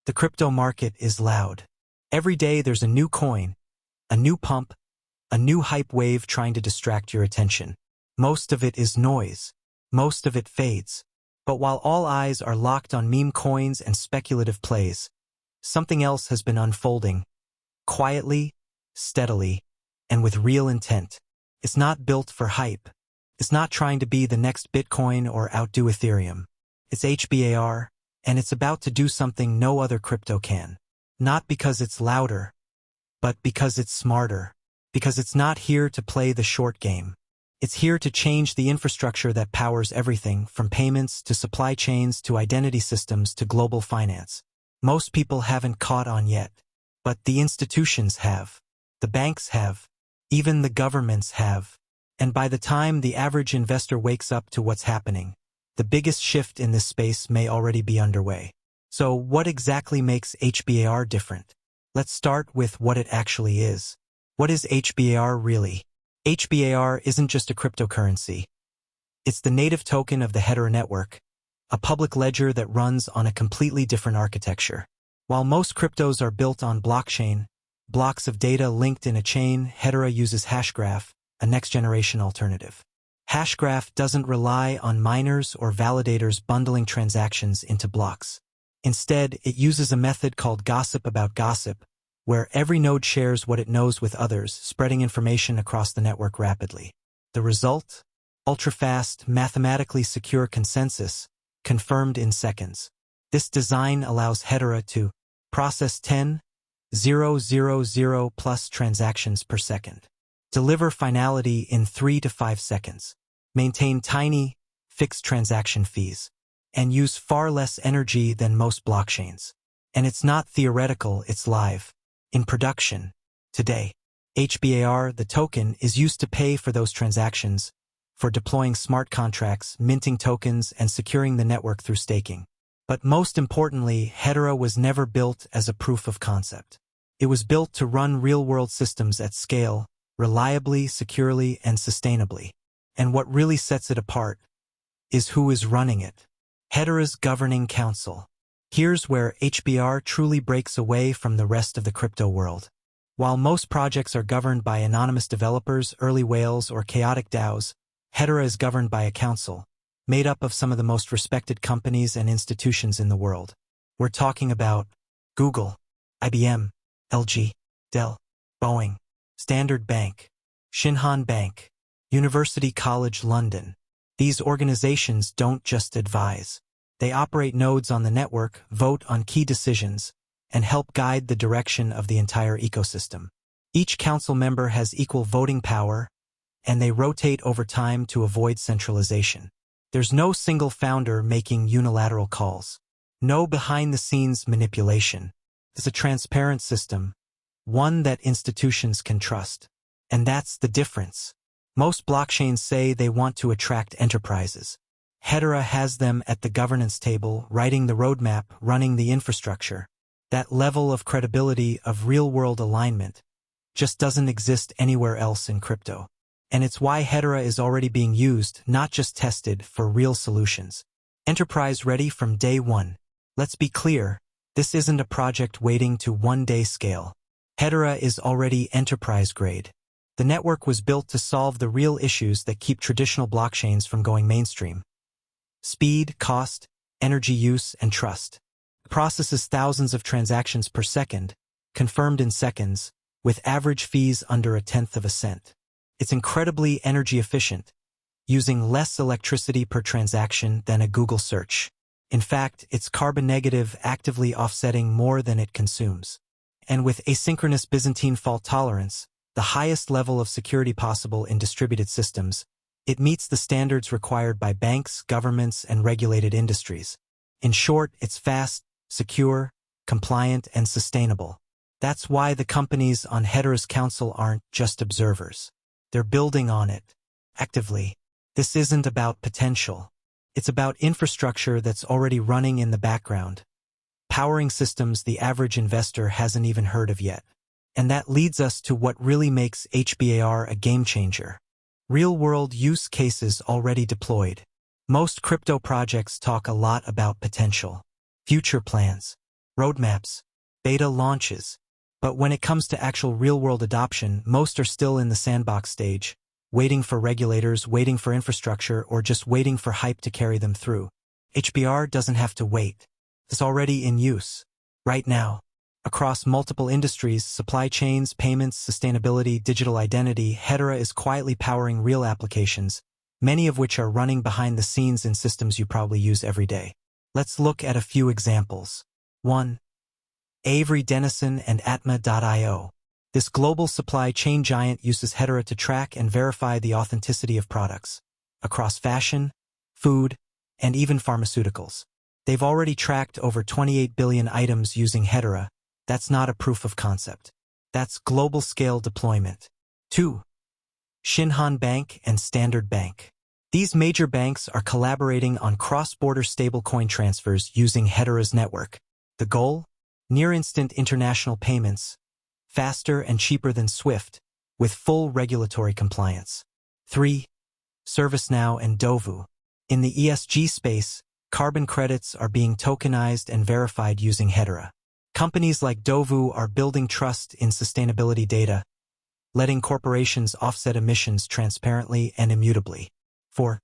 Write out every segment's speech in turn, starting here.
The crypto market is loud. Every day there's a new coin, a new pump, a new hype wave trying to distract your attention. Most of it is noise. Most of it fades. But while all eyes are locked on meme coins and speculative plays, something else has been unfolding, quietly, steadily, and with real intent. It's not built for hype. It's not trying to be the next Bitcoin or outdo Ethereum. It's HBAR, and it's about to do something no other crypto can. Not because it's louder, but because it's smarter. Because it's not here to play the short game. It's here to change the infrastructure that powers everything from payments to supply chains to identity systems to global finance. Most people haven't caught on yet, but the institutions have. The banks have. Even the governments have. And by the time the average investor wakes up to what's happening, the biggest shift in this space may already be underway. So what exactly makes HBAR different? Let's start with what it actually is. What is HBAR really? HBAR isn't just a cryptocurrency. It's the native token of the Hedera network, a public ledger that runs on a completely different architecture. While most cryptos are built on blockchain, blocks of data linked in a chain, Hedera uses Hashgraph, a next-generation alternative. Hashgraph doesn't rely on miners or validators bundling transactions into blocks. Instead, it uses a method called gossip about gossip, where every node shares what it knows with others, spreading information across the network rapidly. The result? Ultra-fast, mathematically secure consensus, confirmed in seconds. This design allows Hedera to process 10,000 plus transactions per second, deliver finality in 3 to 5 seconds, maintain tiny, fixed transaction fees, and use far less energy than most blockchains. And it's not theoretical, it's live. In production, today, HBAR, the token, is used to pay for those transactions, for deploying smart contracts, minting tokens, and securing the network through staking. But most importantly, Hedera was never built as a proof of concept. It was built to run real-world systems at scale, reliably, securely, and sustainably. And what really sets it apart is who is running it. Hedera's governing council. Here's where HBAR truly breaks away from the rest of the crypto world. While most projects are governed by anonymous developers, early whales, or chaotic DAOs, Hedera is governed by a council, made up of some of the most respected companies and institutions in the world. We're talking about Google, IBM, LG, Dell, Boeing, Standard Bank, Shinhan Bank, University College London. These organizations don't just advise. They operate nodes on the network, vote on key decisions, and help guide the direction of the entire ecosystem. Each council member has equal voting power, and they rotate over time to avoid centralization. There's no single founder making unilateral calls. No behind-the-scenes manipulation. It's a transparent system, one that institutions can trust. And that's the difference. Most blockchains say they want to attract enterprises. Hedera has them at the governance table, writing the roadmap, running the infrastructure. That level of credibility, of real-world alignment, just doesn't exist anywhere else in crypto. And it's why Hedera is already being used, not just tested, for real solutions. Enterprise-ready from day one. Let's be clear, this isn't a project waiting to one-day scale. Hedera is already enterprise-grade. The network was built to solve the real issues that keep traditional blockchains from going mainstream. Speed, cost, energy use, and trust. It processes thousands of transactions per second, confirmed in seconds, with average fees under 1/10 of a cent. It's incredibly energy efficient, using less electricity per transaction than a Google search. In fact, it's carbon negative, actively offsetting more than it consumes. And with asynchronous Byzantine fault tolerance, the highest level of security possible in distributed systems, it meets the standards required by banks, governments, and regulated industries. In short, it's fast, secure, compliant, and sustainable. That's why the companies on Hedera's council aren't just observers. They're building on it, actively. This isn't about potential. It's about infrastructure that's already running in the background, powering systems the average investor hasn't even heard of yet. And that leads us to what really makes HBAR a game changer. Real-world use cases already deployed. Most crypto projects talk a lot about potential, future plans, roadmaps, beta launches. But when it comes to actual real-world adoption, most are still in the sandbox stage, waiting for regulators, waiting for infrastructure, or just waiting for hype to carry them through. HBAR doesn't have to wait. It's already in use. Right now. Across multiple industries, supply chains, payments, sustainability, digital identity, Hedera is quietly powering real applications, many of which are running behind the scenes in systems you probably use every day. Let's look at a few examples. 1. Avery Dennison and Atma.io. This global supply chain giant uses Hedera to track and verify the authenticity of products across fashion, food, and even pharmaceuticals. They've already tracked over 28 billion items using Hedera. That's not a proof of concept. That's global-scale deployment. 2. Shinhan Bank and Standard Bank. These major banks are collaborating on cross-border stablecoin transfers using Hedera's network. The goal? Near-instant international payments, faster and cheaper than SWIFT, with full regulatory compliance. 3. ServiceNow and Dovu. In the ESG space, carbon credits are being tokenized and verified using Hedera. Companies like Dovu are building trust in sustainability data, letting corporations offset emissions transparently and immutably. 4.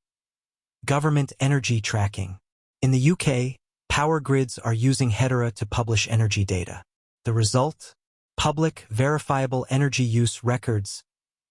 Government energy tracking. In the UK, power grids are using Hedera to publish energy data. The result? Public, verifiable energy use records,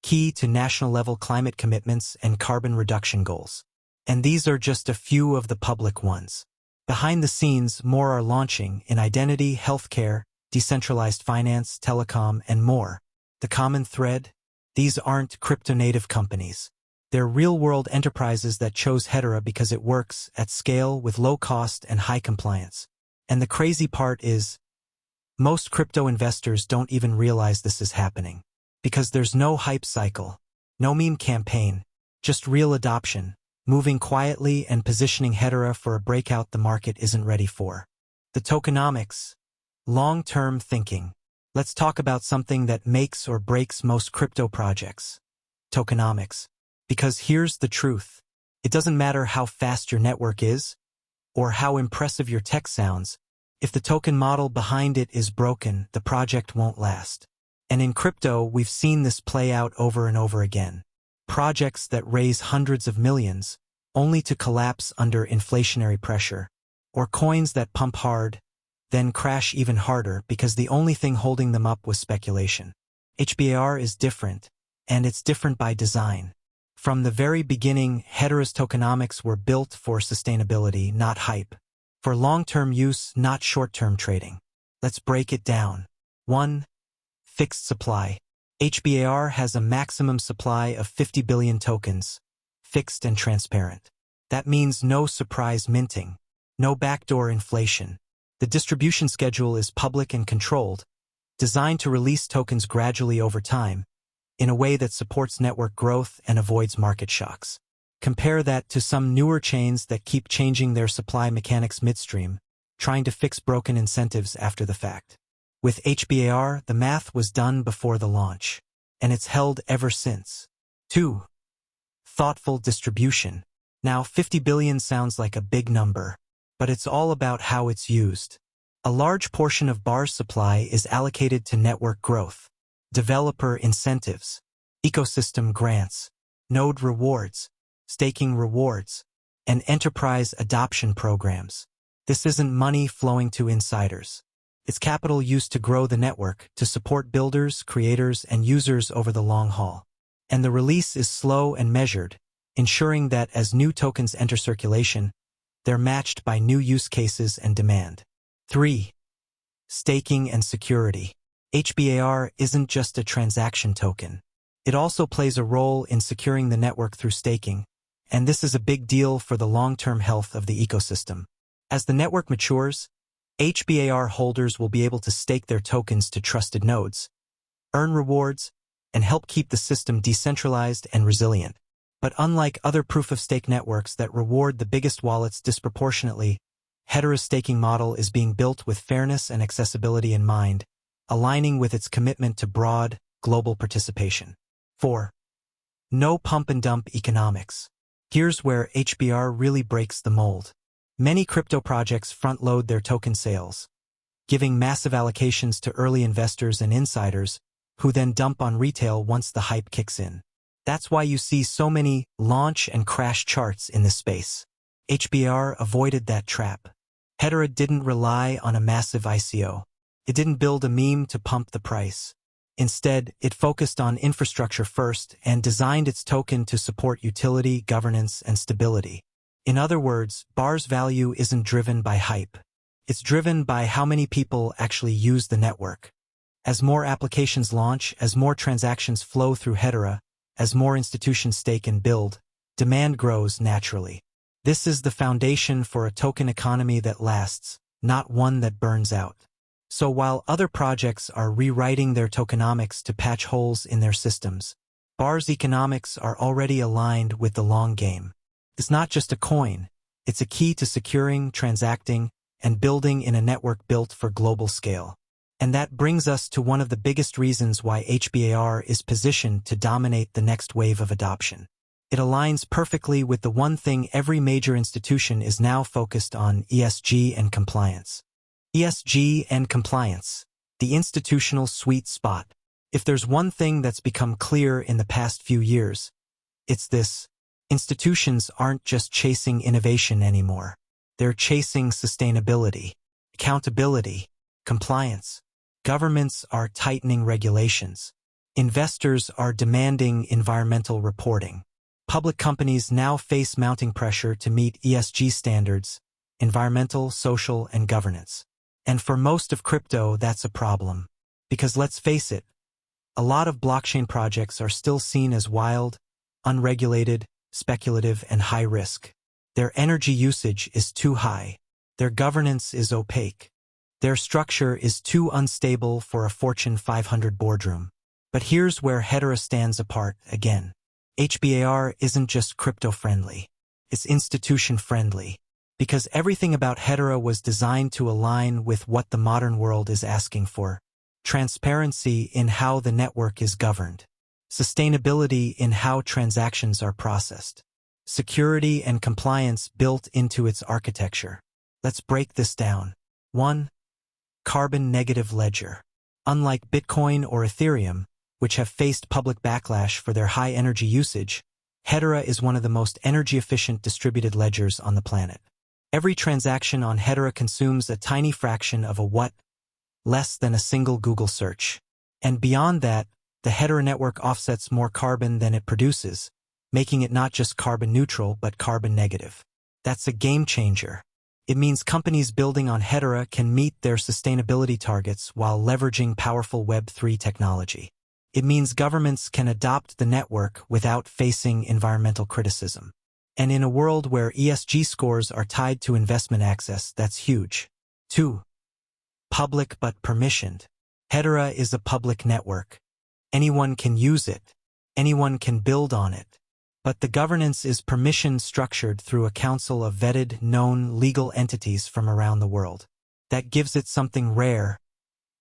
key to national-level climate commitments and carbon reduction goals. And these are just a few of the public ones. Behind the scenes, more are launching in identity, healthcare, decentralized finance, telecom, and more. The common thread? These aren't crypto-native companies. They're real-world enterprises that chose Hedera because it works at scale with low cost and high compliance. And the crazy part is, most crypto investors don't even realize this is happening. Because there's no hype cycle, no meme campaign, just real adoption, moving quietly and positioning Hedera for a breakout the market isn't ready for. The tokenomics. Long-term thinking. Let's talk about something that makes or breaks most crypto projects. Tokenomics. Because here's the truth. It doesn't matter how fast your network is, or how impressive your tech sounds. If the token model behind it is broken, the project won't last. And in crypto, we've seen this play out over and over again. Projects that raise hundreds of millions, only to collapse under inflationary pressure. Or coins that pump hard, then crash even harder because the only thing holding them up was speculation. HBAR is different, and it's different by design. From the very beginning, Hedera's tokenomics were built for sustainability, not hype. For long-term use, not short-term trading. Let's break it down. 1. Fixed supply. HBAR has a maximum supply of 50 billion tokens, fixed and transparent. That means no surprise minting, no backdoor inflation. The distribution schedule is public and controlled, designed to release tokens gradually over time, in a way that supports network growth and avoids market shocks. Compare that to some newer chains that keep changing their supply mechanics midstream, trying to fix broken incentives after the fact. With HBAR, the math was done before the launch, and it's held ever since. 2. Thoughtful distribution. Now, 50 billion sounds like a big number, but it's all about how it's used. A large portion of BAR's supply is allocated to network growth, developer incentives, ecosystem grants, node rewards, staking rewards, and enterprise adoption programs. This isn't money flowing to insiders. It's capital used to grow the network, to support builders, creators, and users over the long haul. And the release is slow and measured, ensuring that as new tokens enter circulation, they're matched by new use cases and demand. 3. Staking and security. HBAR isn't just a transaction token. It also plays a role in securing the network through staking, and this is a big deal for the long-term health of the ecosystem. As the network matures, HBAR holders will be able to stake their tokens to trusted nodes, earn rewards, and help keep the system decentralized and resilient. But unlike other proof-of-stake networks that reward the biggest wallets disproportionately, Hedera's staking model is being built with fairness and accessibility in mind, aligning with its commitment to broad, global participation. 4. No pump-and-dump economics. Here's where HBAR really breaks the mold. Many crypto projects front-load their token sales, giving massive allocations to early investors and insiders, who then dump on retail once the hype kicks in. That's why you see so many launch and crash charts in this space. HBAR avoided that trap. Hedera didn't rely on a massive ICO. It didn't build a meme to pump the price. Instead, it focused on infrastructure first and designed its token to support utility, governance, and stability. In other words, BAR's value isn't driven by hype. It's driven by how many people actually use the network. As more applications launch, as more transactions flow through Hedera, as more institutions stake and build, demand grows naturally. This is the foundation for a token economy that lasts, not one that burns out. So while other projects are rewriting their tokenomics to patch holes in their systems, BAR's economics are already aligned with the long game. It's not just a coin, it's a key to securing, transacting, and building in a network built for global scale. And that brings us to one of the biggest reasons why HBAR is positioned to dominate the next wave of adoption. It aligns perfectly with the one thing every major institution is now focused on: ESG and compliance. ESG and compliance, the institutional sweet spot. If there's one thing that's become clear in the past few years, it's this: institutions aren't just chasing innovation anymore. They're chasing sustainability, accountability, compliance. Governments are tightening regulations. Investors are demanding environmental reporting. Public companies now face mounting pressure to meet ESG standards, environmental, social, and governance. And for most of crypto, that's a problem. Because let's face it, a lot of blockchain projects are still seen as wild, unregulated, speculative, and high risk. Their energy usage is too high. Their governance is opaque. Their structure is too unstable for a Fortune 500 boardroom. But here's where Hedera stands apart again. HBAR isn't just crypto-friendly. It's institution-friendly. Because everything about Hedera was designed to align with what the modern world is asking for. Transparency in how the network is governed. Sustainability in how transactions are processed. Security and compliance built into its architecture. Let's break this down. 1. Carbon negative ledger. Unlike Bitcoin or Ethereum, which have faced public backlash for their high energy usage, Hedera is one of the most energy-efficient distributed ledgers on the planet. Every transaction on Hedera consumes a tiny fraction of a watt, less than a single Google search. And beyond that, the Hedera network offsets more carbon than it produces, making it not just carbon neutral but carbon negative. That's a game changer. It means companies building on Hedera can meet their sustainability targets while leveraging powerful Web3 technology. It means governments can adopt the network without facing environmental criticism. And in a world where ESG scores are tied to investment access, that's huge. 2. Public but permissioned. Hedera is a public network. Anyone can use it. Anyone can build on it. But the governance is permission structured through a council of vetted, known legal entities from around the world. That gives it something rare: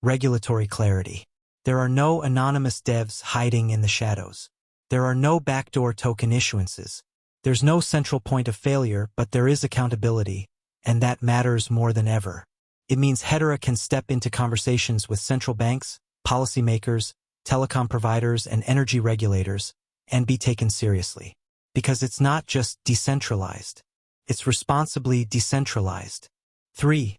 regulatory clarity. There are no anonymous devs hiding in the shadows. There are no backdoor token issuances. There's no central point of failure, but there is accountability, and that matters more than ever. It means Hedera can step into conversations with central banks, policymakers, telecom providers, and energy regulators, and be taken seriously. Because it's not just decentralized. It's responsibly decentralized. 3.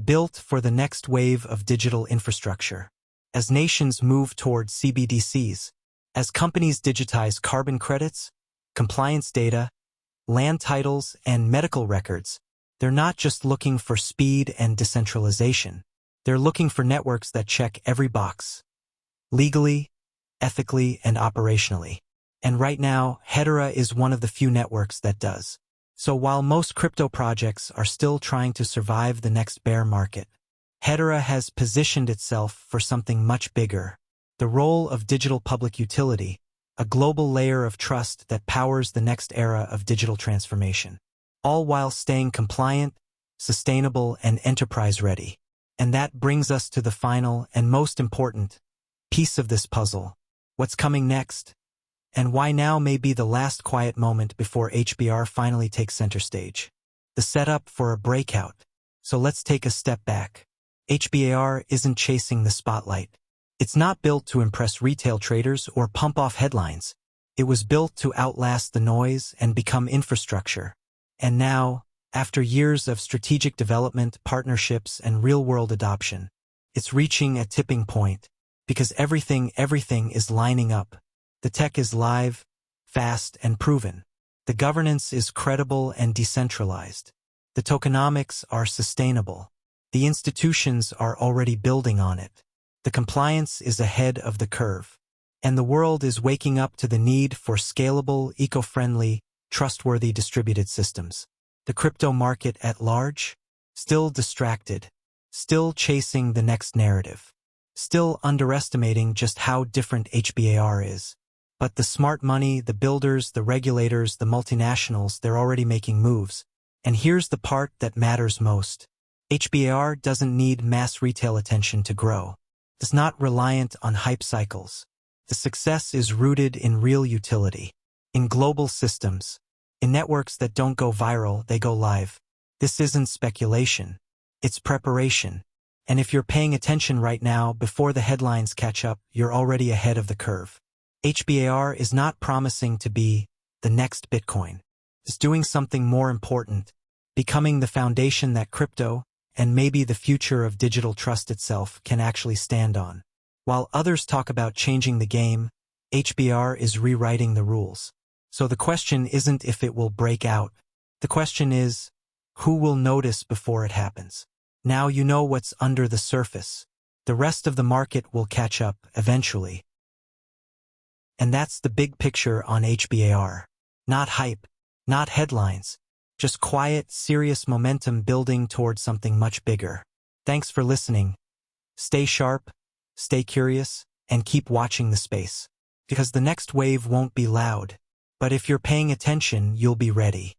Built for the next wave of digital infrastructure. As nations move toward CBDCs, as companies digitize carbon credits, compliance data, land titles, and medical records, they're not just looking for speed and decentralization. They're looking for networks that check every box. Legally, ethically, and operationally. And right now, Hedera is one of the few networks that does. So while most crypto projects are still trying to survive the next bear market, Hedera has positioned itself for something much bigger: the role of digital public utility, a global layer of trust that powers the next era of digital transformation, all while staying compliant, sustainable, and enterprise-ready. And that brings us to the final and most important piece of this puzzle: what's coming next? And why now may be the last quiet moment before HBAR finally takes center stage. The setup for a breakout. So let's take a step back. HBAR isn't chasing the spotlight. It's not built to impress retail traders or pump off headlines. It was built to outlast the noise and become infrastructure. And now, after years of strategic development, partnerships, and real-world adoption, it's reaching a tipping point because everything is lining up. The tech is live, fast, and proven. The governance is credible and decentralized. The tokenomics are sustainable. The institutions are already building on it. The compliance is ahead of the curve. And the world is waking up to the need for scalable, eco-friendly, trustworthy distributed systems. The crypto market at large? Still distracted. Still chasing the next narrative. Still underestimating just how different HBAR is. But the smart money, the builders, the regulators, the multinationals, they're already making moves. And here's the part that matters most. HBAR doesn't need mass retail attention to grow. It's not reliant on hype cycles. The success is rooted in real utility, in global systems, in networks that don't go viral, they go live. This isn't speculation. It's preparation. And if you're paying attention right now, before the headlines catch up, you're already ahead of the curve. HBAR is not promising to be the next Bitcoin. It's doing something more important, becoming the foundation that crypto, and maybe the future of digital trust itself, can actually stand on. While others talk about changing the game, HBAR is rewriting the rules. So the question isn't if it will break out. The question is, who will notice before it happens? Now you know what's under the surface. The rest of the market will catch up eventually. And that's the big picture on HBAR. Not hype, not headlines, just quiet, serious momentum building towards something much bigger. Thanks for listening. Stay sharp, stay curious, and keep watching the space. Because the next wave won't be loud. But if you're paying attention, you'll be ready.